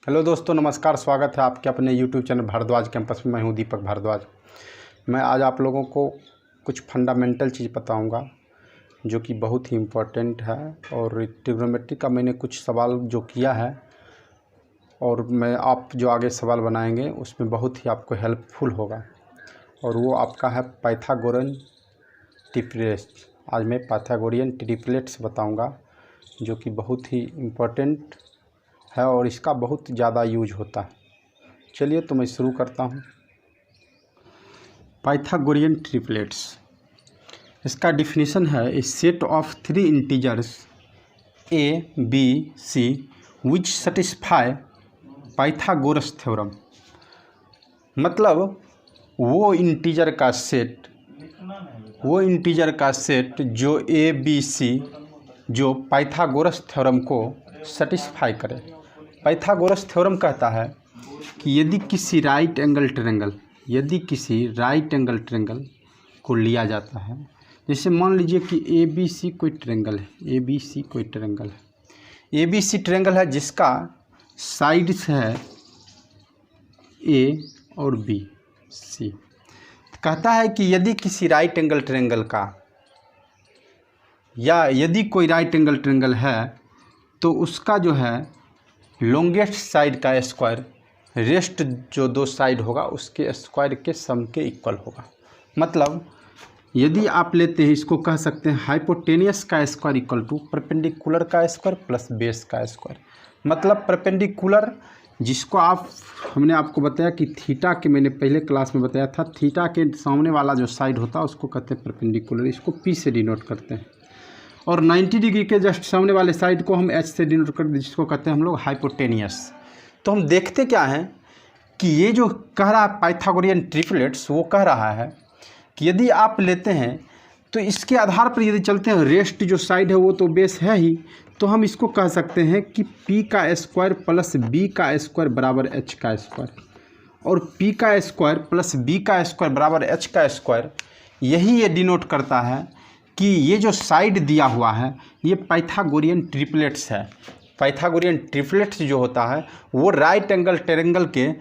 Hello दोस्तों, नमस्कार। स्वागत है आपके अपने यूट्यूब चैनल भारद्वाज कैंपस में। मैं हूं दीपक भारद्वाज। मैं आज आप लोगों को कुछ फंडामेंटल चीज़ बताऊंगा जो कि बहुत ही इम्पोर्टेंट है। और ट्रिग्नोमेट्री का मैंने कुछ सवाल जो किया है और मैं आप जो आगे सवाल बनाएंगे उसमें बहुत ही आपको हेल्पफुल होगा। और वो आपका है पाइथागोरन ट्रिपलेट्स। आज मैं पाइथागोरियन ट्रिपलेट्स बताऊँगा जो कि बहुत ही इम्पोर्टेंट है और इसका बहुत ज़्यादा यूज होता है। चलिए तो मैं शुरू करता हूँ। पाइथागोरियन ट्रिपलेट्स, इसका डिफिनीशन है a set of 3 integers A B C which satisfy Pythagoras theorem. मतलब वो इंटीजर का सेट जो ए बी सी जो पाइथागोरस थ्योरम को सेटिस्फाई करे। पाइथागोरस थ्योरम कहता है कि यदि किसी राइट एंगल ट्रायंगल को लिया जाता है, जैसे मान लीजिए कि ए बी सी कोई ट्रायंगल है, ए बी सी ट्रायंगल है जिसका साइड्स है ए और बी सी। कहता है कि यदि किसी राइट एंगल ट्रायंगल का या यदि कोई राइट एंगल ट्रायंगल है तो उसका जो है लॉन्गेस्ट साइड का स्क्वायर रेस्ट जो 2 साइड होगा उसके स्क्वायर के सम के इक्वल होगा। मतलब यदि आप लेते हैं, इसको कह सकते हैं हाइपोटेनियस का स्क्वायर इक्वल टू परपेंडिकुलर का स्क्वायर प्लस बेस का स्क्वायर। मतलब परपेंडिकुलर जिसको हमने आपको बताया कि थीटा के, मैंने पहले क्लास में बताया था, थीटा के सामने वाला जो साइड होता है उसको कहते हैं परपेंडिकुलर, इसको पी से डिनोट करते हैं। और 90 डिग्री के जस्ट सामने वाले साइड को हम एच से डिनोट करते हैं, जिसको कहते हैं हम लोग हाइपोटेनियस। तो हम देखते क्या हैं कि ये जो कह रहा है पाइथागोरियन ट्रिपलेट्स, वो कह रहा है कि यदि आप लेते हैं तो इसके आधार पर यदि चलते हैं, रेस्ट जो साइड है वो तो बेस है ही, तो हम इसको कह सकते हैं कि पी का स्क्वायर प्लस बी का स्क्वायर बराबर एच का स्क्वायर। और पी का स्क्वायर प्लस बी का स्क्वायर बराबर एच का स्क्वायर, यही ये डिनोट करता है कि ये जो साइड दिया हुआ है ये पाइथागोरियन ट्रिपलेट्स है। पाइथागोरियन ट्रिपलेट्स जो होता है वो राइट एंगल ट्रायंगल के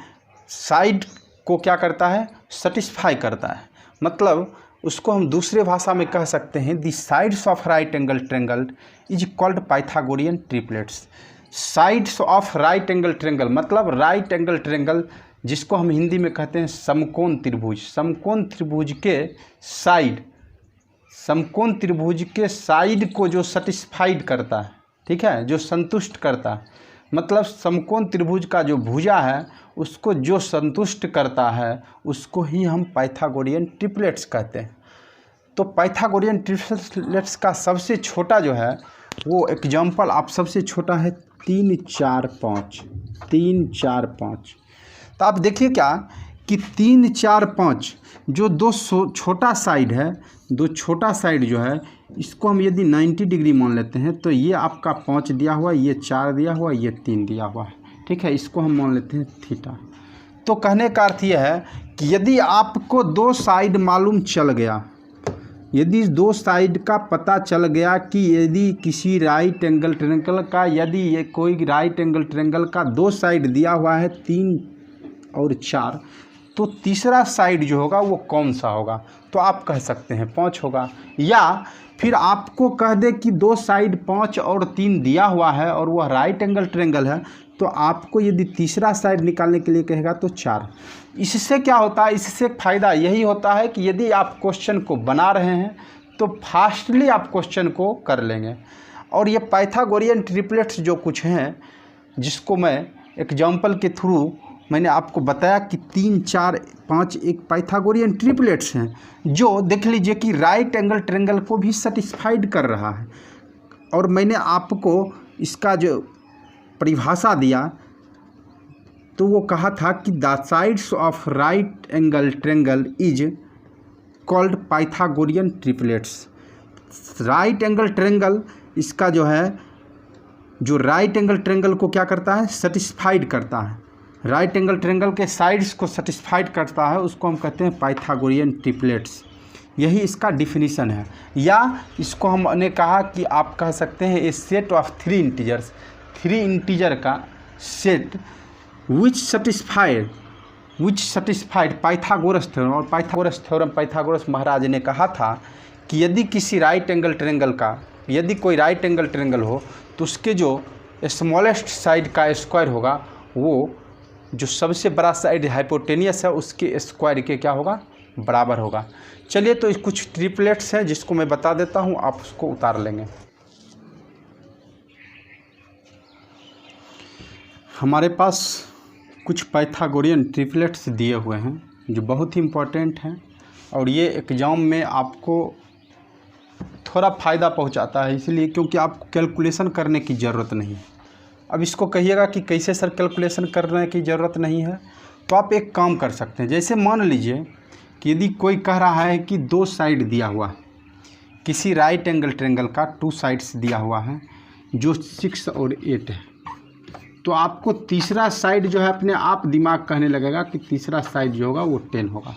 साइड को क्या करता है, सेटिस्फाई करता है। मतलब उसको हम दूसरे भाषा में कह सकते हैं दी sides of right angle triangle is called Pythagorean triplets. Sides of right angle triangle मतलब राइट एंगल ट्रायंगल जिसको हम हिंदी में कहते हैं समकोण त्रिभुज। समकोण त्रिभुज के साइड को जो सेटिस्फाइड करता है, ठीक है, जो संतुष्ट करता है। मतलब समकोण त्रिभुज का जो भुजा है उसको जो संतुष्ट करता है उसको ही हम पाइथागोरियन ट्रिपलेट्स कहते हैं। तो पाइथागोरियन ट्रिपलेट्स का सबसे छोटा जो है वो एग्जाम्पल आप सबसे छोटा है 3, 4, 5। तो आप देखिए क्या कि 3, 4, 5 जो दो छोटा साइड है, दो छोटा साइड जो है इसको हम यदि 90 डिग्री मान लेते हैं तो ये आपका 5 दिया हुआ, ये 4 दिया हुआ, ये 3 दिया हुआ है, ठीक है। इसको हम मान लेते हैं थीटा। तो कहने का अर्थ यह है कि यदि आपको 2 साइड मालूम चल गया, यदि 2 साइड का पता चल गया कि यदि किसी राइट एंगल ट्रायंगल का, यदि ये कोई राइट एंगल ट्रायंगल का 2 साइड दिया हुआ है 3 और 4, तो तीसरा साइड जो होगा वो कौन सा होगा, तो आप कह सकते हैं 5 होगा। या फिर आपको कह दे कि 2 साइड 5 और 3 दिया हुआ है और वह राइट एंगल ट्रायंगल है, तो आपको यदि तीसरा साइड निकालने के लिए कहेगा तो 4। इससे क्या होता है, इससे फ़ायदा यही होता है कि यदि आप क्वेश्चन को बना रहे हैं तो फास्टली आप क्वेश्चन को कर लेंगे। और ये पाइथागोरियन ट्रिपलेट्स जो कुछ हैं, जिसको मैं एग्जाम्पल के थ्रू मैंने आपको बताया कि 3, 4, 5 एक पाइथागोरियन ट्रिपलेट्स हैं, जो देख लीजिए कि राइट एंगल ट्रायंगल को भी सेटिस्फाइड कर रहा है। और मैंने आपको इसका जो परिभाषा दिया तो वो कहा था कि the sides of right angle triangle is called Pythagorean triplets. Right angle triangle इसका जो है, जो राइट एंगल ट्रायंगल को क्या करता है, सेटिस्फाइड करता है। राइट एंगल ट्रायंगल के साइड्स को सेटिस्फाइड करता है, उसको हम कहते हैं पाइथागोरियन ट्रिपलेट्स। यही इसका डिफिनीशन है। या इसको हमने कहा कि आप कह सकते हैं ए सेट ऑफ 3 इंटीजर्स, 3 इंटीजर का set which satisfied Pythagoras theorem. और पाइथागोरस थ्योरम पाइथागोरस महाराज ने कहा था कि यदि किसी राइट एंगल ट्रायंगल का, यदि कोई राइट एंगल ट्रायंगल हो तो उसके जो स्मॉलेस्ट साइड का स्क्वायर होगा वो जो सबसे बड़ा साइड हाइपोटेनियस है उसके स्क्वायर के क्या होगा, बराबर होगा। चलिए तो कुछ ट्रिपलेट्स हैं जिसको मैं बता देता हूँ, आप उसको उतार लेंगे। हमारे पास कुछ पाइथागोरियन ट्रिपलेट्स दिए हुए हैं जो बहुत ही इम्पोर्टेंट हैं और ये एग्ज़ाम में आपको थोड़ा फ़ायदा पहुंचाता है, इसलिए क्योंकि आपको कैलकुलेशन करने की ज़रूरत नहीं। अब इसको कहिएगा कि कैसे सर कैलकुलेशन करने की ज़रूरत नहीं है, तो आप एक काम कर सकते हैं। जैसे मान लीजिए कि यदि कोई कह रहा है कि 2 साइड दिया हुआ है, किसी राइट एंगल ट्रायंगल का 2 साइड्स दिया हुआ है जो 6 और 8 है, तो आपको तीसरा साइड जो है अपने आप दिमाग कहने लगेगा कि तीसरा साइड जो होगा वो 10 होगा।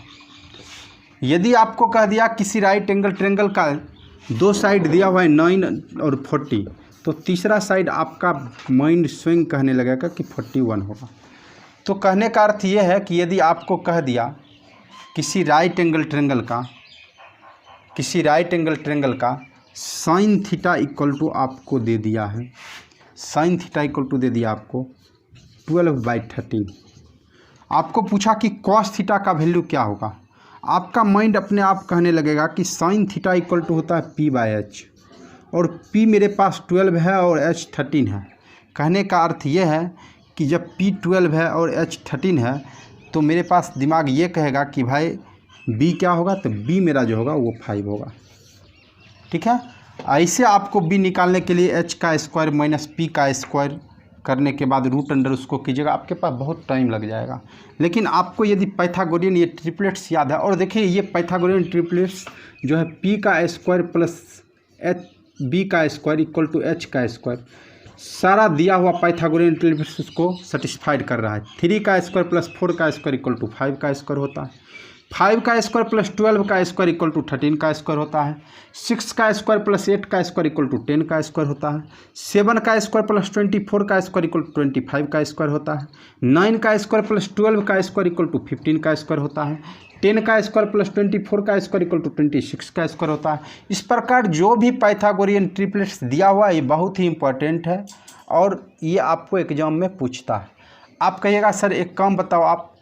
यदि आपको कह दिया किसी राइट एंगल ट्रायंगल का 2 साइड दिया हुआ है 9 और 40, तो तीसरा साइड आपका माइंड स्विंग कहने लगेगा कि 41 होगा। तो कहने का अर्थ ये है कि यदि आपको कह दिया किसी राइट एंगल ट्रायंगल का साइन थीटा इक्वल टू आपको दे दिया है, साइन थीटा इक्वल टू दे दिया आपको 12/13। आपको पूछा कि कॉस थीटा का वैल्यू क्या होगा, आपका माइंड अपने आप कहने लगेगा कि साइन थीटा इक्वल टू होता है P/H, और P मेरे पास 12 है और H 13 है। कहने का अर्थ ये है कि जब P 12 है और H 13 है तो मेरे पास दिमाग ये कहेगा कि भाई B क्या होगा, तो B मेरा जो होगा वो 5 होगा। ठीक है, ऐसे आपको B निकालने के लिए H का स्क्वायर माइनस P का स्क्वायर करने के बाद रूट अंडर उसको कीजिएगा, आपके पास बहुत टाइम लग जाएगा। लेकिन आपको यदि पाइथागोरियन ये ट्रिपलेट्स याद है, और देखिए ये पाइथागोरियन ट्रिपलेट्स जो है P का स्क्वायर प्लस B का स्क्वायर इक्वल टू H का स्क्वायर, सारा दिया हुआ पाइथागोरियन ट्रिपलेट्स उसको सेटिस्फाइड कर रहा है। 3 का स्क्वायर प्लस 4 का स्क्वायर इक्वल टू 5 का स्क्वायर होता है, 5 का स्क्वायर प्लस 12 का स्क्वायर इक्वल टू 13 का स्क्वायर होता है, 6 का स्क्वायर प्लस 8 का स्क्वायर इक्वल टू 10 का स्क्वायर होता है, 7 का स्क्वायर प्लस 24 का स्क्वायर इक्वल टू 25 का स्क्वायर होता है, 9 का स्क्वायर प्लस 12 का स्क्वायर इक्वल टू 15 का स्क्वायर होता है, 10 का स्क्वायर प्लस 24 का स्क्वायर इक्वल टू 26 का स्क्वायर होता है। इस प्रकार जो भी पाइथागोरियन ट्रिपलेट्स दिया हुआ है ये बहुत ही इंपॉर्टेंट है और ये आपको एग्जाम में पूछता है। आप कहिएगा सर एक काम बताओ, आप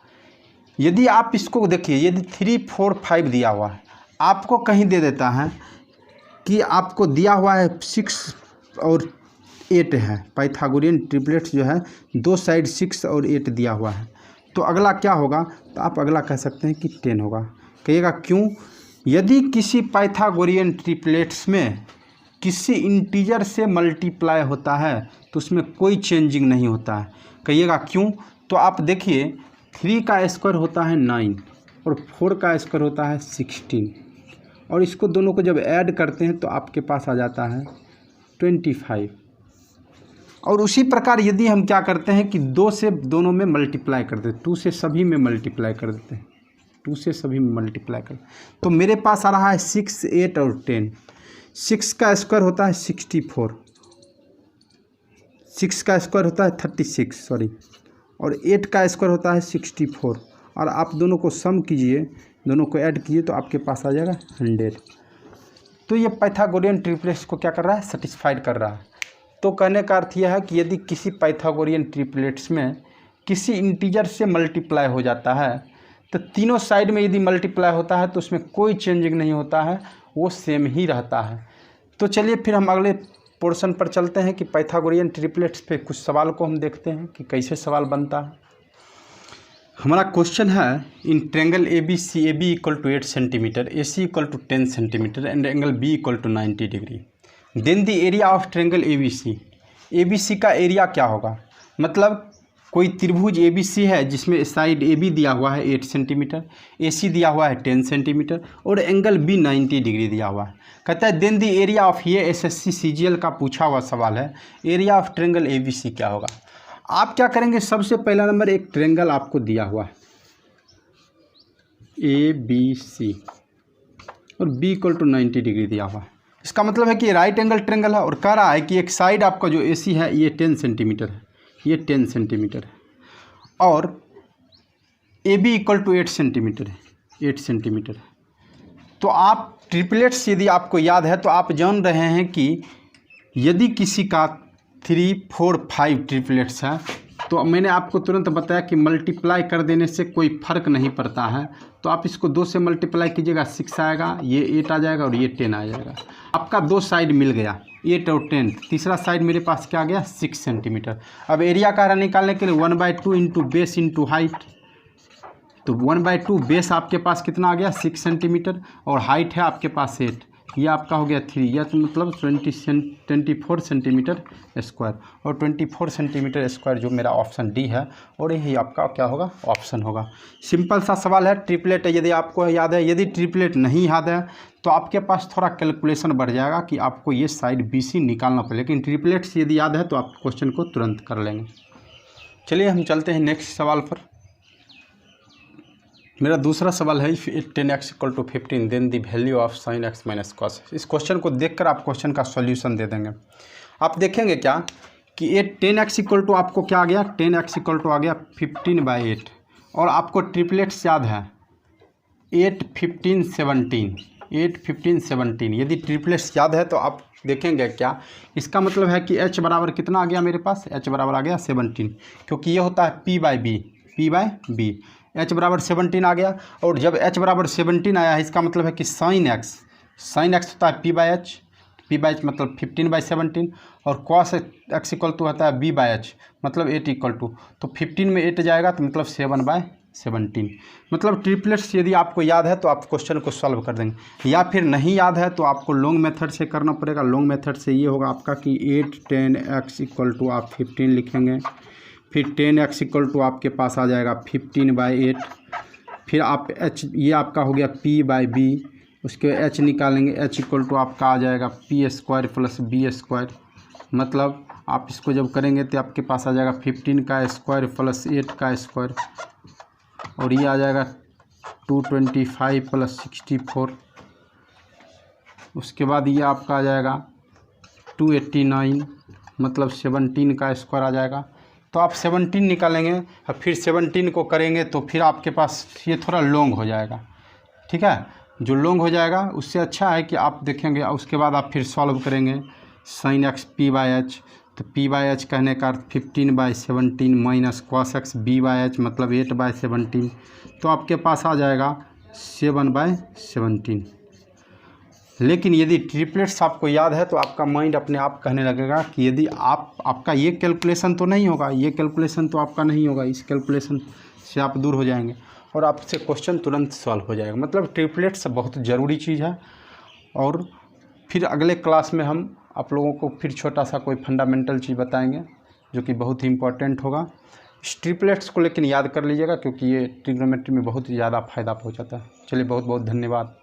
यदि आप इसको देखिए, यदि 3, 4, 5 दिया हुआ है, आपको कहीं दे देता है कि आपको दिया हुआ है 6 और 8 है, पाइथागोरियन ट्रिपलेट्स जो है 2 साइड 6 और 8 दिया हुआ है, तो अगला क्या होगा, तो आप अगला कह सकते हैं कि 10 होगा। कहिएगा क्यों, यदि किसी पाइथागोरियन ट्रिपलेट्स में किसी इंटीजर से मल्टीप्लाई होता है तो उसमें कोई चेंजिंग नहीं होता है। कहिएगा क्यों, तो आप देखिए 3 का स्क्वायर होता है 9 और 4 का स्क्वायर होता है 16, और इसको दोनों को जब ऐड करते हैं तो आपके पास आ जाता है 25। और उसी प्रकार यदि हम क्या करते हैं कि 2 से दोनों में मल्टीप्लाई कर देते, 2 से सभी में मल्टीप्लाई कर देते हैं, 2 से सभी में मल्टीप्लाई कर, तो मेरे पास आ रहा है 6, 8 और 10। 6 का स्क्वायर होता है 64, 6 का स्क्वायर होता है 36 सॉरी, और 8 का स्क्वायर होता है 64, और आप दोनों को सम कीजिए, दोनों को ऐड कीजिए तो आपके पास आ जाएगा 100। तो ये पाइथागोरियन ट्रिपलेट्स को क्या कर रहा है, सेटिस्फाइड कर रहा है। तो कहने का अर्थ यह है कि यदि किसी पाइथागोरियन ट्रिपलेट्स में किसी इंटीजर से मल्टीप्लाई हो जाता है तो तीनों साइड में यदि मल्टीप्लाई होता है तो उसमें कोई चेंजिंग नहीं होता है, वो सेम ही रहता है। तो चलिए फिर हम अगले पोर्शन पर चलते हैं कि पाइथागोरियन ट्रिपलेट्स पे कुछ सवाल को हम देखते हैं कि कैसे सवाल बनता है। हमारा क्वेश्चन है, in triangle ABCAB equal to 8 centimetre, AC equal to 10 centimetre and angle B equal to 90 degree, then the area of triangle ABC। ABC का एरिया क्या होगा, मतलब कोई त्रिभुज ABC है जिसमें साइड AB दिया हुआ है 8 सेंटीमीटर, AC दिया हुआ है 10 सेंटीमीटर और एंगल B 90 डिग्री दिया हुआ है। कहता है देन द एरिया ऑफ, ये SSC CGL का पूछा हुआ सवाल है, एरिया ऑफ ट्रायंगल ABC क्या होगा। आप क्या करेंगे, सबसे पहला नंबर एक ट्रायंगल आपको दिया हुआ है ABC और B इक्वल टू 90 डिग्री दिया हुआ है। इसका मतलब है कि राइट एंगल ट्रायंगल है और कह रहा है कि एक साइड आपका जो AC है ये 10 सेंटीमीटर है, ये 10 सेंटीमीटर है, और A B equal to 8 centimetre है, 8 सेंटीमीटर। तो आप ट्रिपलेट्स यदि आपको याद है तो आप जान रहे हैं कि यदि किसी का 3, 4, 5 ट्रिपलेट्स है तो मैंने आपको तुरंत बताया कि मल्टीप्लाई कर देने से कोई फ़र्क नहीं पड़ता है। तो आप इसको 2 से मल्टीप्लाई कीजिएगा 6 आएगा, ये 8 आ जाएगा और ये 10 आ जाएगा। आपका 2 साइड मिल गया 8 और 10, तीसरा साइड मेरे पास क्या आ गया 6 सेंटीमीटर। अब एरिया का निकालने के लिए 1/2 इंटू बेस इंटू हाइट, तो 1/2 बेस आपके पास कितना आ गया 6 सेंटीमीटर और हाइट है आपके पास 8, ये आपका हो गया 3, यह तो मतलब 24 सेंटीमीटर स्क्वायर और 24 सेंटीमीटर स्क्वायर जो मेरा ऑप्शन डी है और यही आपका क्या होगा ऑप्शन होगा। सिंपल सा सवाल है, ट्रिपलेट यदि आपको याद है। यदि ट्रिपलेट नहीं याद है तो आपके पास थोड़ा कैलकुलेशन बढ़ जाएगा कि आपको ये साइड BC निकालना पड़ेगा, लेकिन ट्रिपलेट्स यदि याद है तो आप क्वेश्चन को तुरंत कर लेंगे। चलिए हम चलते हैं नेक्स्ट सवाल पर। मेरा दूसरा सवाल है, if 10x = 15 then the value of sin x minus cos. इस क्वेश्चन को देखकर आप क्वेश्चन का सॉल्यूशन दे देंगे। आप देखेंगे क्या कि ये 10x = आपको क्या आ गया 10x = आ गया 15/8 और आपको ट्रिपलेट्स याद है 8, 15, 17, 8, 15, 17। यदि ट्रिपलेट्स याद है तो आप देखेंगे क्या, इसका मतलब है कि h बराबर कितना आ गया मेरे पास, h बराबर आ गया 17, क्योंकि ये होता है P/B, h बराबर 17 आ गया। और जब h बराबर 17 आया है इसका मतलब है कि sin x होता है P/h मतलब 15/17 और cos x होता है B/h मतलब 8 तो 15 में 8 जाएगा तो मतलब 7/17। मतलब ट्रिपलेट्स यदि आपको याद है तो आप क्वेश्चन को सॉल्व कर देंगे, या फिर नहीं याद है तो आपको लॉन्ग मेथड से करना पड़ेगा। लॉन्ग मेथड से ये होगा आपका कि 8, 10x = आप 15 लिखेंगे, फिर 10x = आपके पास आ जाएगा 15/8, फिर आप h, ये आपका हो गया P/B, उसके h निकालेंगे, h = आपका आ जाएगा P² + B²। मतलब आप इसको जब करेंगे तो आपके पास आ जाएगा 15 का स्क्वायर + 8 का स्क्वायर और ये आ जाएगा 225 + 64। उसके बाद ये आपका आ जाएगा 289 मतलब 17 का स्क्वायर आ जाएगा। तो आप 17 निकालेंगे और फिर 17 को करेंगे तो फिर आपके पास ये थोड़ा लॉन्ग हो जाएगा, ठीक है। जो लॉन्ग हो जाएगा उससे अच्छा है कि आप देखेंगे उसके बाद आप फिर सॉल्व करेंगे sin x P/h, तो P/h कहने का 15/17 माइनस cos x B/h मतलब 8/17, तो आपके पास आ जाएगा 7/17। लेकिन यदि ट्रिपलेट्स आपको याद है तो आपका माइंड अपने आप कहने लगेगा कि यदि आपका ये कैलकुलेशन तो नहीं होगा, ये कैलकुलेशन तो आपका नहीं होगा, इस कैलकुलेशन से आप दूर हो जाएंगे और आपसे क्वेश्चन तुरंत सॉल्व हो जाएगा। मतलब ट्रिपलेट्स बहुत ज़रूरी चीज़ है। और फिर अगले क्लास में हम आप लोगों को फिर छोटा सा कोई फंडामेंटल चीज़ बताएंगे जो कि बहुत ही इंपॉर्टेंट होगा। इस ट्रिपलेट्स को लेकिन याद कर लीजिएगा क्योंकि ये ट्रिग्नोमेट्री में बहुत ज़्यादा फ़ायदा पहुँचाता है। चलिए बहुत बहुत धन्यवाद।